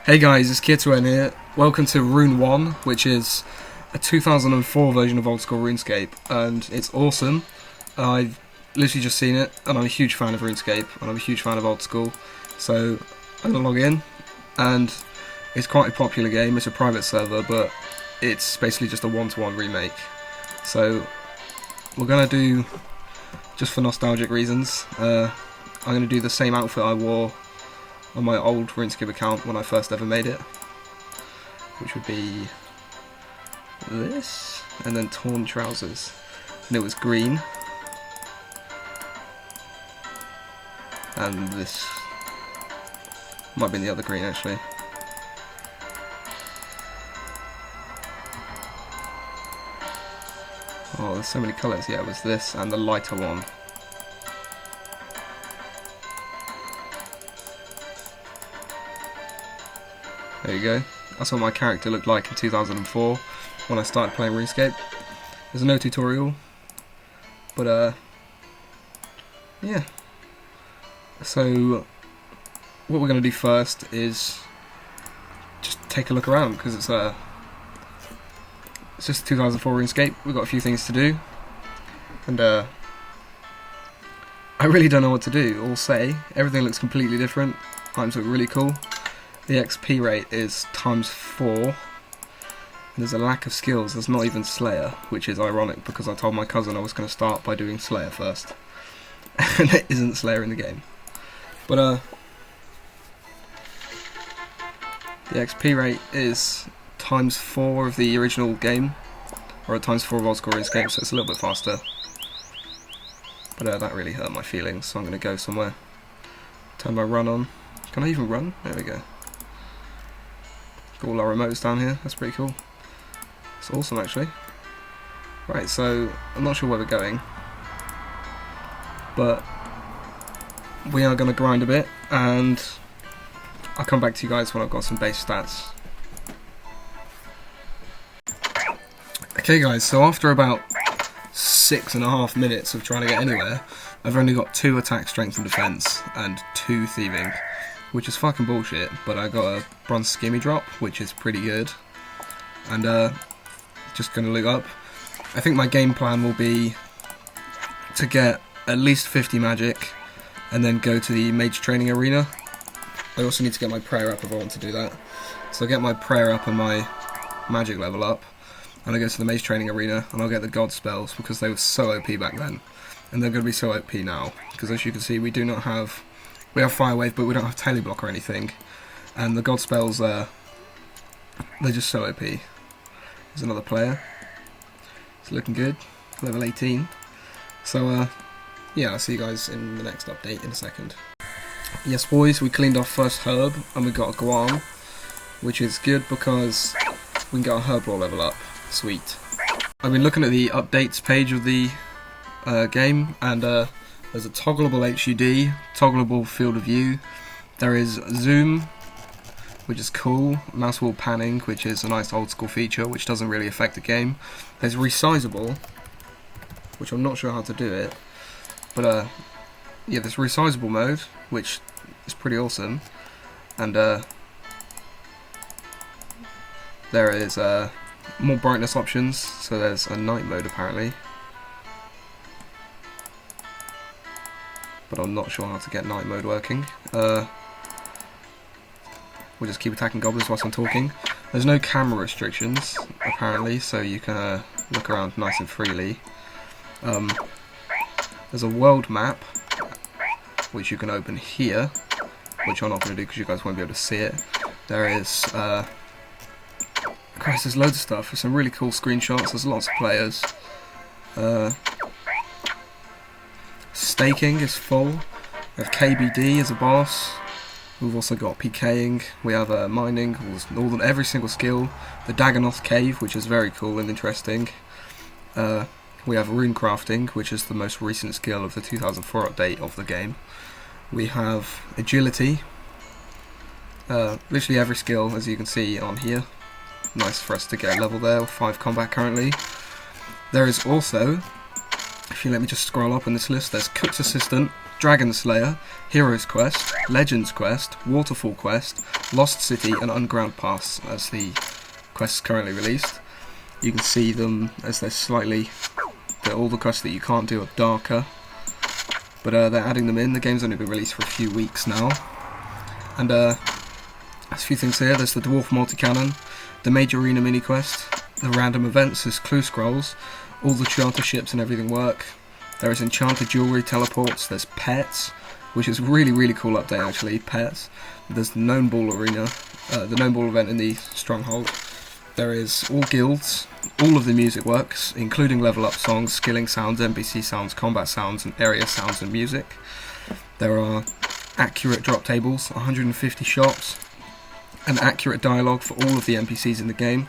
Hey guys, it's glicthes here. Welcome to Rune1, which is a 2004 version of old school RuneScape, and it's awesome. I've literally just seen it, and I'm a huge fan of RuneScape, and I'm a huge fan of old school. So I'm gonna log in, and it's quite a popular game. It's a private server, but it's basically just a one-to-one remake. So we're gonna do, just for nostalgic reasons, I'm gonna do the same outfit I wore on my old RuneScape account when I first ever made it, which would be this, and then torn trousers, and it was green, and this might have been the other green actually. Oh, there's so many colours. Yeah, it was this and the lighter one. There you go. That's what my character looked like in 2004 when I started playing RuneScape. There's no tutorial, but yeah. So what we're going to do first is just take a look around, because it's just 2004 RuneScape. We've got a few things to do, and I really don't know what to do or say. Everything looks completely different. Items look really cool. The XP rate is ×4, and there's a lack of skills. There's not even Slayer, which is ironic because I told my cousin I was going to start by doing Slayer first, and there isn't Slayer in the game. But the XP rate is ×4 of the original game, or a ×4 of old school RuneScape, so it's a little bit faster. But that really hurt my feelings, so I'm going to go somewhere. Turn my run on. Can I even run? There we go. Got all our remotes down here, that's pretty cool. It's awesome actually. Right, so I'm not sure where we're going, but we are going to grind a bit, and I'll come back to you guys when I've got some base stats. Okay guys, so after about 6.5 minutes of trying to get anywhere, I've only got 2 attack, strength and defense, and 2 thieving, which is fucking bullshit, but I got a bronze skimmy drop, which is pretty good, and just gonna loot up. I think my game plan will be to get at least 50 magic, and then go to the mage training arena. I also need to get my prayer up if I want to do that. So I'll get my prayer up and my magic level up, and I go to the mage training arena, and I'll get the god spells, because they were so OP back then, and they're going to be so OP now, because as you can see we have Fire Wave, but we don't have Teleblock or anything, and the god spells, they're just so OP. There's another player. It's looking good. Level 18. So yeah, I'll see you guys in the next update in a second. Yes boys, we cleaned our first herb, and we got a Guam, which is good because we can get our herb lore level up. Sweet. I've been looking at the updates page of the game, and there's a toggleable HUD, toggleable field of view. There is zoom, which is cool. Mouse wheel panning, which is a nice old school feature, which doesn't really affect the game. There's resizable, which I'm not sure how to do it, but yeah, there's resizable mode, which is pretty awesome. And there is more brightness options. So there's a night mode apparently, but I'm not sure how to get night mode working. We'll just keep attacking goblins whilst I'm talking. There's no camera restrictions apparently, so you can look around nice and freely. There's a world map which you can open here, which I'm not going to do because you guys won't be able to see it. There is Christ, there's loads of stuff. There's some really cool screenshots. There's lots of players. Staking is full. We have KBD as a boss. We've also got PKing. We have mining, every single skill. The Dagonoth Cave, which is very cool and interesting. We have rune crafting, which is the most recent skill of the 2004 update of the game. We have agility. Literally every skill, as you can see on here. Nice for us to get a level there, 5 combat currently. There is also, if if you let me just scroll up on this list, there's Cook's Assistant, Dragon Slayer, Heroes Quest, Legends Quest, Waterfall Quest, Lost City, and Underground Pass as the quests currently released. You can see them as all the quests that you can't do are darker, but they're adding them in. The game's only been released for a few weeks now. And there's a few things here. There's the Dwarf Multi-Cannon, the Major Arena mini quest, the random events, there's clue scrolls, all the charter ships and everything work. There is enchanted jewellery teleports, there's pets, which is really cool update actually, pets. There's the Gnome Ball Arena, the Gnome Ball event in the Stronghold. There is all guilds, all of the music works, including level up songs, skilling sounds, NPC sounds, combat sounds, and area sounds and music. There are accurate drop tables, 150 shops, and accurate dialogue for all of the NPCs in the game.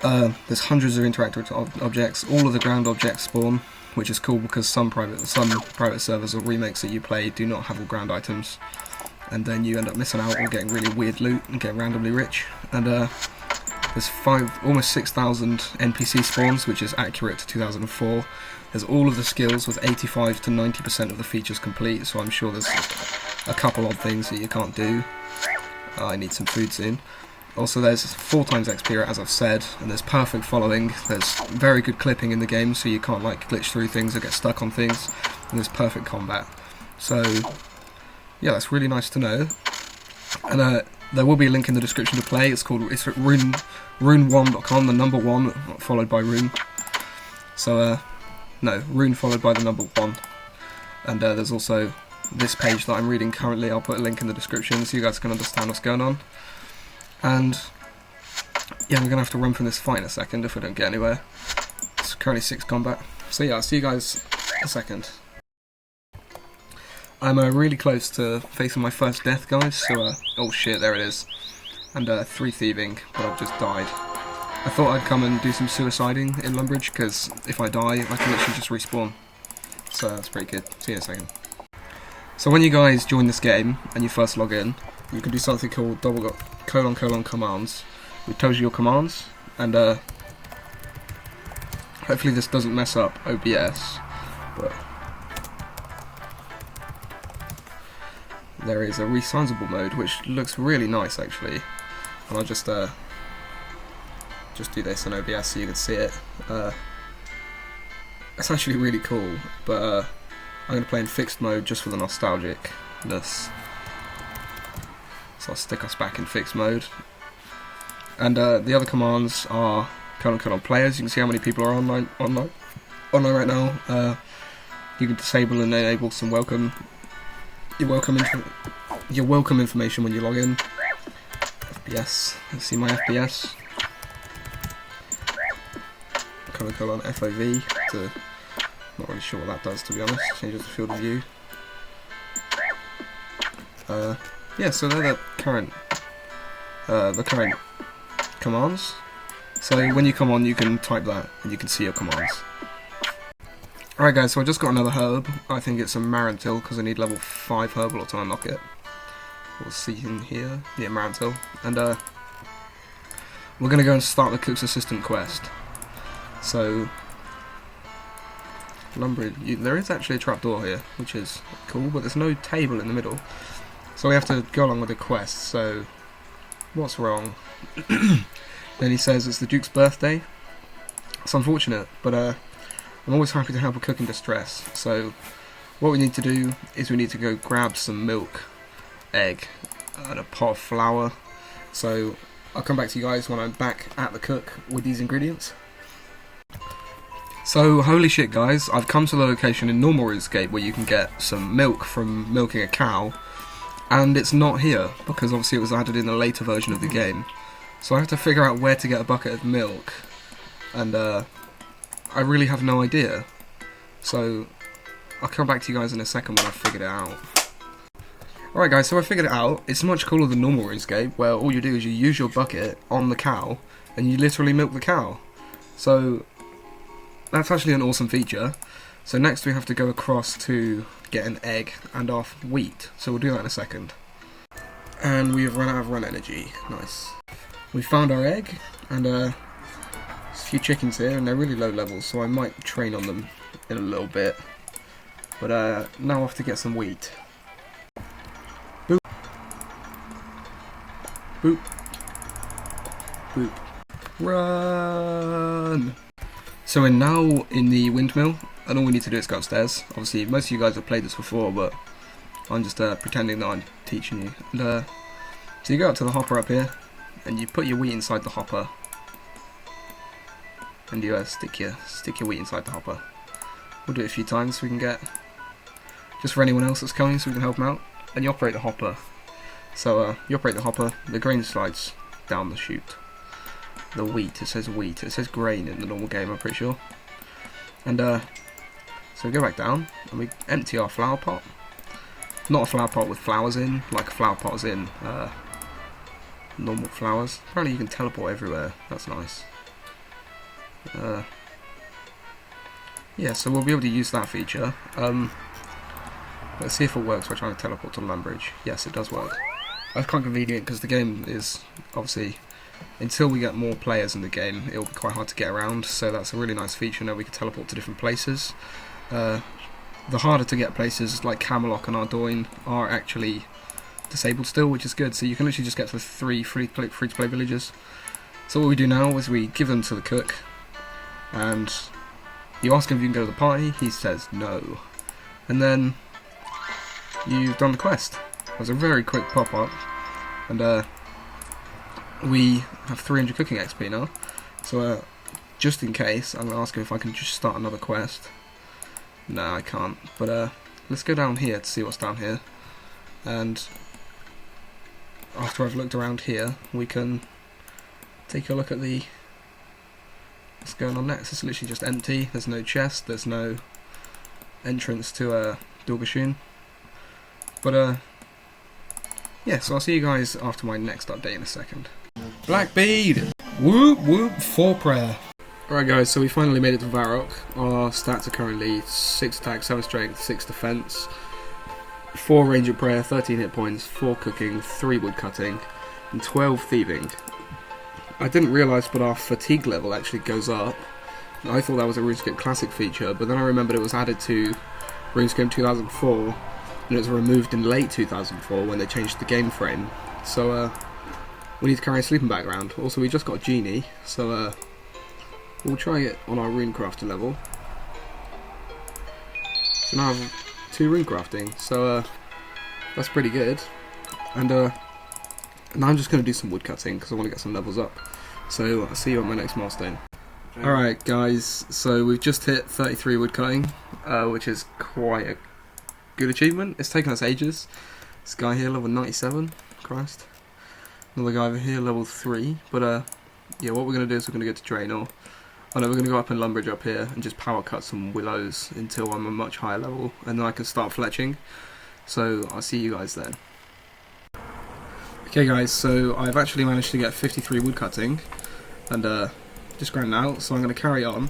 There's hundreds of interactive objects, all of the ground objects spawn, which is cool because some private servers or remakes that you play do not have all ground items, and then you end up missing out or getting really weird loot and getting randomly rich. And there's almost 6,000 NPC spawns, which is accurate to 2004. There's all of the skills with 85 to 90% of the features complete, so I'm sure there's a couple odd things that you can't do. I need some food soon. Also there's 4 times XP rate, as I've said, and there's perfect following. There's very good clipping in the game, so you can't like glitch through things or get stuck on things, and there's perfect combat. So yeah, that's really nice to know. And there will be a link in the description to play. It's at Rune1.com, the number 1 followed by Rune. So no, Rune followed by the number 1. And there's also this page that I'm reading currently. I'll put a link in the description so you guys can understand what's going on. And yeah, I'm going to have to run from this fight in a second if we don't get anywhere. It's currently 6 combat. So yeah, I'll see you guys in a second. I'm really close to facing my first death, guys, so oh shit, there it is. And 3 thieving, but I've just died. I thought I'd come and do some suiciding in Lumbridge, because if I die, I can literally just respawn. So that's pretty good. See you in a second. So when you guys join this game, and you first log in, you can do something called ::commands, which tells you your commands, and hopefully this doesn't mess up OBS, but there is a resizable mode, which looks really nice actually, and I'll just do this on OBS so you can see it. It's actually really cool, but I'm going to play in fixed mode just for the nostalgicness. So I'll stick us back in fixed mode. And the other commands are : players. You can see how many people are online right now. You can disable and enable some your welcome information when you log in. FPS. Let's see my FPS. : FOV to, not really sure what that does, to be honest. Changes the field of view. Yeah, so they're the current commands. So when you come on, you can type that and you can see your commands. Alright guys, so I just got another herb. I think it's a Marantil because I need level 5 herbal to unlock it. We'll see in here. Yeah, Marantil. And we're going to go and start the Cook's Assistant quest. So Lumbridge, there is actually a trapdoor here, which is cool, but there's no table in the middle. So we have to go along with the quest, so what's wrong? Then he says it's the Duke's birthday. It's unfortunate, but I'm always happy to help a cook in distress. So what we need to do is we need to go grab some milk, egg, and a pot of flour. So I'll come back to you guys when I'm back at the cook with these ingredients. So holy shit guys, I've come to the location in normal RuneScape where you can get some milk from milking a cow, and it's not here because obviously it was added in a later version of the game. So I have to figure out where to get a bucket of milk, and I really have no idea. So I'll come back to you guys in a second when I've figured it out. Alright guys, so I figured it out. It's much cooler than normal RuneScape, where all you do is you use your bucket on the cow and you literally milk the cow. So that's actually an awesome feature. So next we have to go across to get an egg and our wheat. So we'll do that in a second. And we have run out of run energy. Nice. We found our egg, and there's a few chickens here, and they're really low levels, so I might train on them in a little bit. But now off to get some wheat. Boop. Boop. Boop. Run! So we're now in the windmill, and all we need to do is go upstairs. Obviously, most of you guys have played this before, but I'm just pretending that I'm teaching you. And, so you go up to the hopper up here, and you put your wheat inside the hopper, and you stick your wheat inside the hopper. We'll do it a few times so we can get, just for anyone else that's coming, so we can help them out. And you operate the hopper. So you operate the hopper, the grain slides down the chute. The wheat, it says wheat, it says grain in the normal game, I'm pretty sure. And so we go back down, and we empty our flower pot. Not a flower pot with flowers in, like a flower pot is in normal flowers. Apparently you can teleport everywhere, that's nice. Yeah, so we'll be able to use that feature. Let's see if it works by trying to teleport to Lumbridge. Yes, it does work. That's quite convenient because the game is, obviously, until we get more players in the game, it'll be quite hard to get around, so that's a really nice feature. Now we can teleport to different places. The harder to get places like Camelot and Ardoyne are actually disabled still, which is good, so you can literally just get to the 3 free-to-play villages. So what we do now is we give them to the cook, and you ask him if you can go to the party, he says no. And then you've done the quest. It was a very quick pop-up, and we have 300 cooking XP now, so just in case, I'm going to ask him if I can just start another quest. No, I can't, but let's go down here to see what's down here, and after I've looked around here, we can take a look at what's going on next. It's literally just empty, there's no chest, there's no entrance to Dulgashun, but yeah, so I'll see you guys after my next update in a second. Blackbeard! Whoop whoop for prayer. Alright guys, so we finally made it to Varrock. Our stats are currently 6 attack, 7 strength, 6 defense, 4 range of prayer, 13 hit points, 4 cooking, 3 woodcutting, and 12 thieving. I didn't realise, but our fatigue level actually goes up. I thought that was a RuneScape Classic feature, but then I remembered it was added to RuneScape 2004, and it was removed in late 2004 when they changed the game frame. So we need to carry a sleeping bag around. Also, we just got a genie, so we'll try it on our runecrafting level. So now I have 2 runecrafting, so that's pretty good. And now I'm just going to do some woodcutting because I want to get some levels up. So I'll see you on my next milestone. Alright guys, so we've just hit 33 woodcutting, which is quite a good achievement. It's taken us ages. This guy here, level 97, Christ. Another guy over here, level 3, but yeah, what we're going to do is we're going to go to Draenor. Oh no, we're going to go up in Lumbridge up here and just power cut some willows until I'm a much higher level, and then I can start fletching. So I'll see you guys then. Okay guys, so I've actually managed to get 53 woodcutting, and just grinding out, so I'm going to carry on,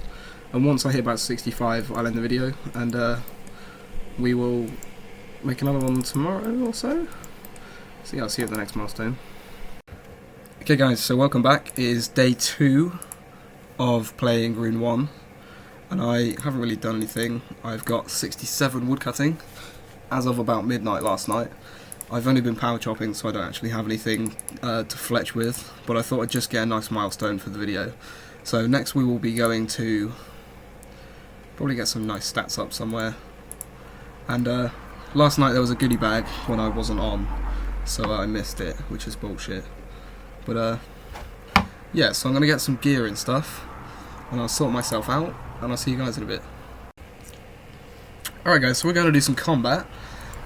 and once I hit about 65 I'll end the video, and we will make another one tomorrow or so. So yeah, I'll see you at the next milestone. Okay guys, so welcome back. It is day 2 of playing Rune1, and I haven't really done anything. I've got 67 woodcutting as of about midnight last night. I've only been power chopping, so I don't actually have anything to fletch with, but I thought I'd just get a nice milestone for the video. So next we will be going to probably get some nice stats up somewhere, and last night there was a goodie bag when I wasn't on, so I missed it, which is bullshit. But yeah, so I'm going to get some gear and stuff, and I'll sort myself out, and I'll see you guys in a bit. Alright guys, so we're going to do some combat,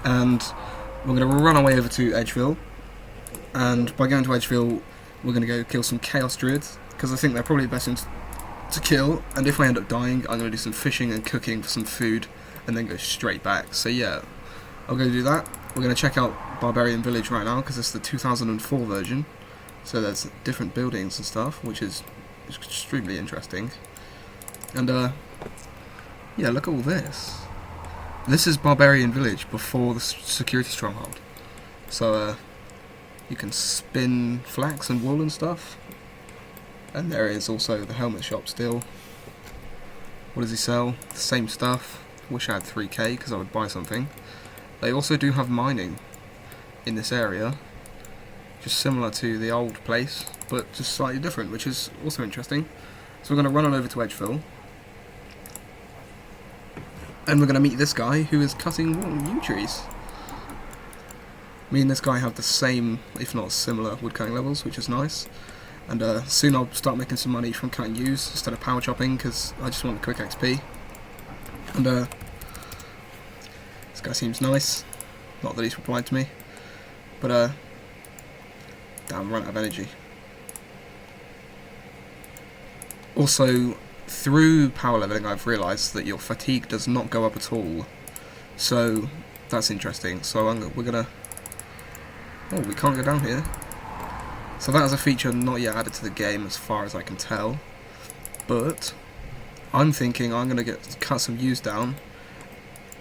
and we're going to run our way over to Edgeville, and by going to Edgeville we're going to go kill some Chaos Druids, because I think they're probably the best things to kill, and if I end up dying I'm going to do some fishing and cooking for some food, and then go straight back. So yeah, I'm going to do that. We're going to check out Barbarian Village right now, because it's the 2004 version. So there's different buildings and stuff, which is extremely interesting. And yeah, look at all this. This is Barbarian Village before the security stronghold. So you can spin flax and wool and stuff. And there is also the helmet shop still. What does he sell? The same stuff. Wish I had 3k because I would buy something. They also do have mining in this area, just similar to the old place, but just slightly different, which is also interesting. So we're going to run on over to Edgeville, and we're going to meet this guy who is cutting yew trees. Me and this guy have the same, if not similar, woodcutting levels, which is nice. And soon I'll start making some money from cutting yews instead of power chopping, because I just want the quick XP. And this guy seems nice. Not that he's replied to me. But damn, I'm running out of energy. Also, through power leveling I've realised that your fatigue does not go up at all. So that's interesting. So we're gonna... Oh, we can't go down here. So that is a feature not yet added to the game as far as I can tell. But I'm thinking I'm going to cut some yews down,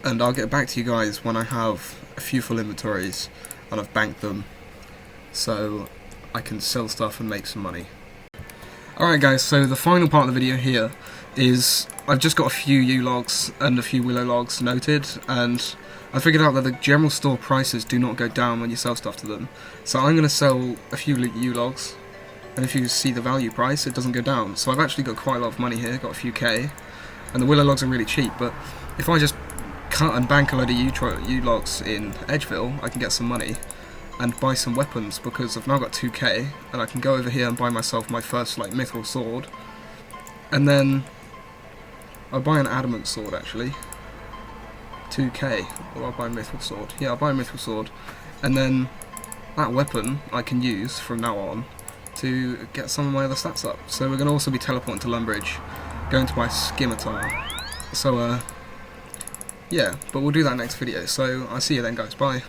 and I'll get back to you guys when I have a few full inventories and I've banked them, so I can sell stuff and make some money. Alright guys, so the final part of the video here is I've just got a few yew logs and a few willow logs noted, and I figured out that the general store prices do not go down when you sell stuff to them. So I'm going to sell a few yew logs, and if you see the value price, it doesn't go down. So I've actually got quite a lot of money here, got a few K, and the willow logs are really cheap, but if I just cut and bank a load of yew logs in Edgeville, I can get some money and buy some weapons, because I've now got 2k, and I can go over here and buy myself my first like mithril sword, and then I'll buy an adamant sword actually. 2k, or I'll buy a mithril sword. Yeah, I'll buy a mithril sword, and then that weapon I can use from now on to get some of my other stats up. So we're going to also be teleporting to Lumbridge, going to my scimitar. So yeah, but we'll do that next video, so I'll see you then guys, bye.